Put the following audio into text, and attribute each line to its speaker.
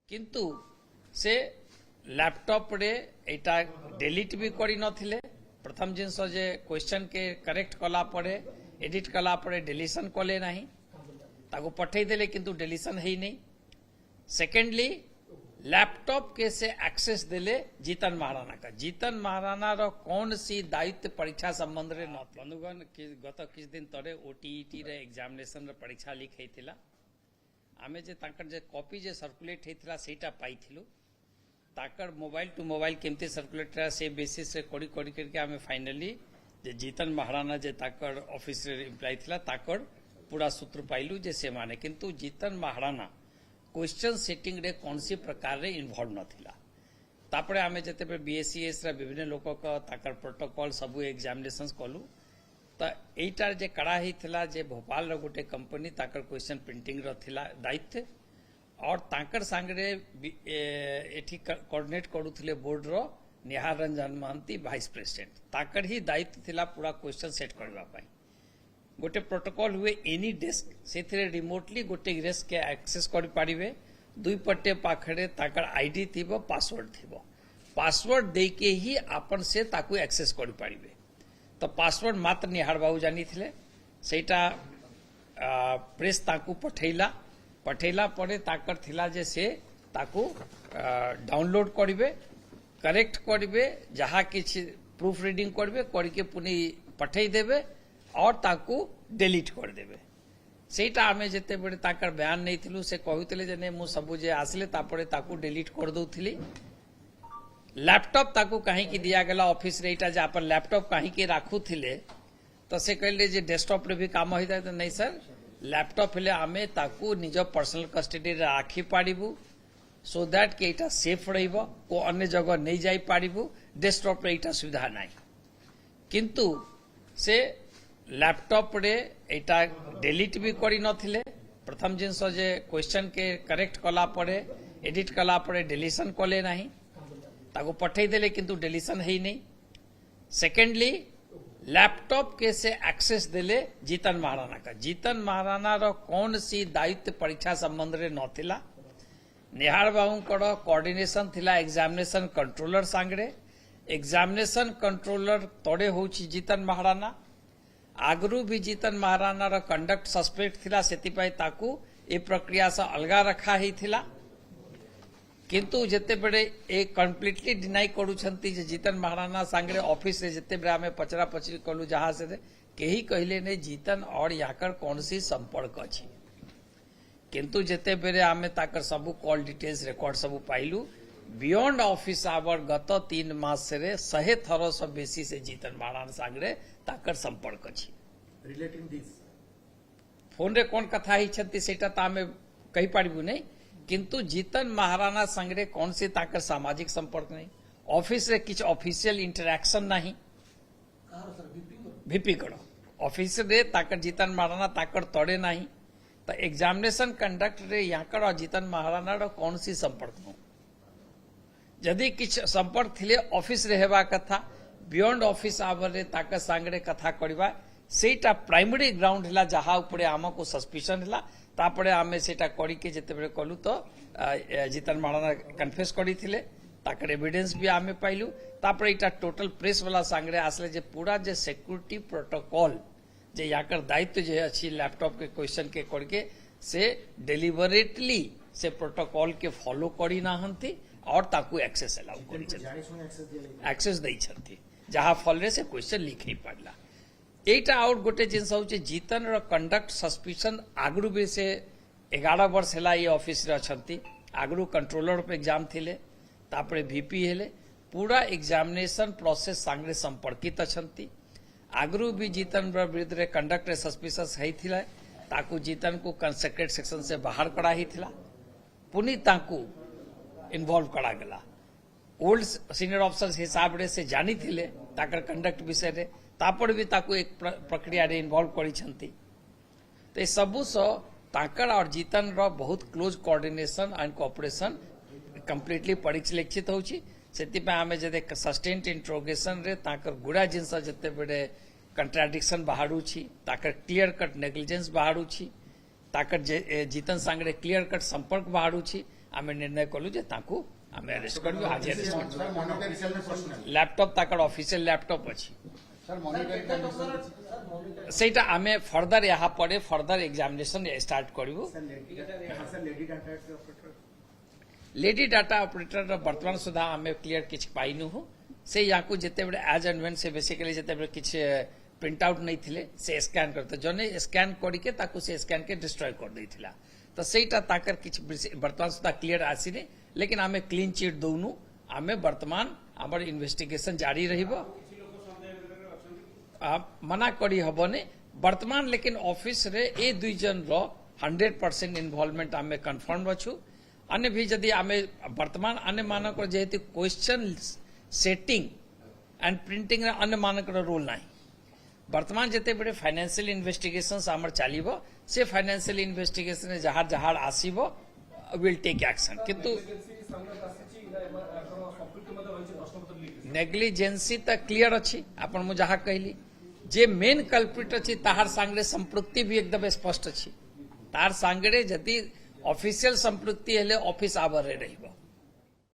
Speaker 1: किंतु से लैपटॉप रे एटा डिलीट भी करी नथिले। प्रथम जिनस जे क्वेश्चन के करेक्ट कला पड़े एडिट कला पड़े डिलीशन कले नहीं ताको पठे देले किंतु डिलीशन है नहीं। सेकेंडली लैपटॉप के से एक्सेस देले जीतन महाराणा का। जीतन महाराणा रो कौन सी दायित्व परीक्षा संबंध रे न बंधुगण गत किछ दिन तरे ओटीईटी रे एग्जामिनेशन रे परीक्षा लीक हेतिला। आमे जे ताकर जे कॉपी जे सर्कुलेट हेतिला सेटा पाइथिलु। ताकर मोबाइल टू मोबाइल केमती सर्कुलेट रहा से बेसिस रे कोड़ी कोड़ी करके आमे फाइनली जे जीतन महाराणा जे ताकर ऑफिस रे एम्प्लॉय थिला ताकर पूरा सूत्र पाइलु जे से माने किंतु जीतन महाराणा क्वेश्चन सेटिंग रे कौन सी प्रकार रे इन्वॉल्व न थिला। तापरे आमे जते पे बीएससीएस रे विभिन्न लोक का ताकर प्रोटोकॉल सबु एग्जामिनेशंस कलु त एटार जे कड़ा ही थिला जे भोपाल रो गोटे कंपनी ताकर क्वेश्चन प्रिंटिंग रो थिला दायित्व और ताकर सांगरे एठी कोऑर्डिनेट करूथिले बोर्ड रो निहार रंजन महांती वाइस प्रेसिडेंट ताकर ही दायित्व थिला पूरा क्वेश्चन सेट करबा पाई। गोटे प्रोटोकॉल हुए एनी डेस्क से रिमोटली गोटे डेस्क के एक्सेस कर पारिबे। दुई पट्टे पाखरे ताकर आईडी थिबो पासवर्ड थिबो। पासवर्ड देके ही आपन से ताकू एक्सेस कर पारिबे। तो पासवर्ड मात्र निहार बाबू जानी थिले सेटा प्रेस ताकू पठेला पड़े ताकर थिला जे से ताकू डाउनलोड करिवे करेक्ट करिवे जहा किछ प्रूफ रीडिंग करिवे करके पुनी पठेई देबे और ताकू डिलीट कर देबे। सेटा आमे जते बडे ताकर बयान नै थिलु से कहउतले जे ने मु सबु जे आसले तापरे ताकू डिलीट कर दउथिली। लैपटॉप ताकू काहे की दिया गेला ऑफिस रे एटा जे अपन लैपटॉप काहे के राखु थिले तो से कहले जे डेस्कटॉप रे भी काम होइता त नै सर लैपटॉप हेले आमे ताकू निज पर्सनल कस्टडी रे राखी पारिबु सो दैट के एटा सेफ रहिबो को अन्य जगह नै जाई पारिबु। डेस्कटॉप रे एटा सुविधा नै किंतु से लैपटॉप रे एटा डिलीट भी करी नथिले। प्रथम जिनस जे क्वेश्चन के करेक्ट कला पड़े एडिट कला पड़े डिलीशन कले नहीं ताको पठे देले किंतु डिलीशन है नहीं। सेकेंडली लैपटॉप के से एक्सेस देले जीतन महाराणा का। जीतन महाराणा रो कौन सी दायित्व परीक्षा संबंध रे नथिला। निहार बाबू को कोऑर्डिनेशन थिला एग्जामिनेशन कंट्रोलर सांगरे। एग्जामिनेशन कंट्रोलर तोड़े होची जीतन महाराणा। आगरू भी जीतन महाराणा रो कंडक्ट सस्पेक्ट थिला सेतिपाई ताकू ए प्रक्रिया से अलगा रखा ही थिला। किंतु जते बड़े एक कंप्लीटली डिनाई करूछंती जे जीतन महाराणा सांगरे ऑफिस रे जते बड़े हमें पचरा पचरी कलु जहां से केही कहले ने जीतन और याकर कौन सी संपर्क अछि। किंतु जते बेरे हमें ताकर सबु कॉल डिटेल्स रिकॉर्ड सबु पाइलु बियॉन्ड ऑफिस आवर गत 3 मास से 100 थरो सब बेसी से जीतन महाराणा सांगरे ताकर संपर्क अछि।
Speaker 2: रिलेटिंग दिस
Speaker 1: फोन रे कोन कथा ही छथि सेटा त हमें कहि पारिबु नै किंतु जीतन महाराणा संगरे कौन सी ताकर सामाजिक संपर्क नहीं ऑफिस रे किछ ऑफिशियल इंटरैक्शन नहीं वीपी करो ऑफिस रे ताकर जीतन महाराणा ताकर तोड़े नहीं तो एग्जामिनेशन कंडक्ट रे याकर और जीतन महाराणा रो कौन सी संपर्क नो जदि किछ संपर्क थिले ऑफिस रे हेबा कथा बियॉन्ड ऑफिस आवर रे ताकर सांगरे कथा करबा सेटा प्राइमरी ग्राउंड हला जहा उपरे हमको सस्पिशन हला तापरे आमे सेटा करी के जते बेरे कलु तो जीतन महाराणा कन्फेस करी थिले ताकर एविडेंस भी आमे पाइलु। तापरे एटा टोटल प्रेस वाला सांगरे आसले जे पूरा जे सिक्योरिटी प्रोटोकॉल जे याकर दायित्व जे अछि लैपटॉप के क्वेश्चन के करके से डिलिबरेटली से प्रोटोकॉल के फॉलो करी ना हंती और ताकू एक्सेस अलाउ करी छथि एक्सेस दै छथि जहा फल रे से क्वेश्चन लिखै पड़ला। एटा और गोटे जिनस होचे जीतन रो कंडक्ट सस्पिशन आगरू बे से 11 वर्ष हला ये ऑफिस रे अछंती आगरू कंट्रोलर पे एग्जाम थिले तापरे वीपी हेले पूरा एग्जामिनेशन प्रोसेस सांगरे संपर्कित अछंती। आगरू भी जीतन विरुद्ध रे कंडक्ट रे सस्पिशस है थिला ताकू जीतन को कंसेक्रेट सेक्शन से बाहर करा ही थिला पुनी ताकू इन्वॉल्व करा गला। ओल्ड सीनियर ऑफिसर हिसाब रे से जानी थिले ताकर कंडक्ट विषय रे तापर भी ताकू एक प्रक्रिया रे इन्वॉल्व करी छंती। तो सबु सो ताकर और जीतन रो बहुत close coordination and cooperation completely परिलक्षित होची। सेति पे हमें जदे सस्टेन्ड इंट्रोगेशन रे ताकर गुड़ा जिनस जते बड़े कंट्राडिक्शन बाहरु छी ताकर क्लियर कट नेग्लिजेंस बाहरु छी ताकर जीतन सांगरे क्लियर कट संपर्क बाहरु छी आम निर्णय कलु जे ताकू आम अरेस्ट करू आज अरेस्ट करू
Speaker 2: सर मॉनिटरी सेल में प्रश्न है
Speaker 1: लैपटॉप ताकर ऑफिशियल लैपटॉप अच्छी
Speaker 2: सर मॉनिटरी कंडीशन
Speaker 1: सेटा आमे फर्दर यहाँ पड़े फर्दर एग्जामिनेशन स्टार्ट करू
Speaker 2: सर
Speaker 1: लेडी डाटा ऑपरेटर वर्तमान सुधा आमे क्लियर किछ पाइनु हो से यहाँ को जिते बड़े एज एंड वेन से बेसिकली जिते बड़े किछ प्रिंट आउट नहीं थिले से स्कैन करते जने स्कैन करके ताकू से स्कैन के डिस्ट्रॉय कर देथिला तो सेटा ताकर किछ वर्तमान सुधा क्लियर आसीने लेकिन आमे क्लीन चिट दउनु आमे वर्तमान हमर इन्वेस्टिगेशन जारी रहिबो मना करी हबने वर्तमान लेकिन ऑफिस रे ए दुई जन रो 100% इन्वॉल्वमेंट आमे कन्फर्म अछु अन्य भी जदि आमे वर्तमान अन्य मानक जेहेतु क्वेश्चन सेटिंग एंड प्रिंटिंग अन्य मानक रोल नाही वर्तमान जिते बड़े फाइनेंशियल इन्वेस्टिगेशन आमर चलो से फाइनेंशियल इन्वेस्टिगेशन जहाँ जहाँ आसब विल टेक एक्शन किंतु नेग्लिजेंसी तो क्लियर अच्छी आपन मु जहाँ कहली जे मेन कल्प्रिट अच्छी ताहार सांगरे संपृक्ति भी एकदम स्पष्ट अच्छी तार सांगरे जदि ऑफिशियल संपृक्ति हेले ऑफिस आवर रहिबो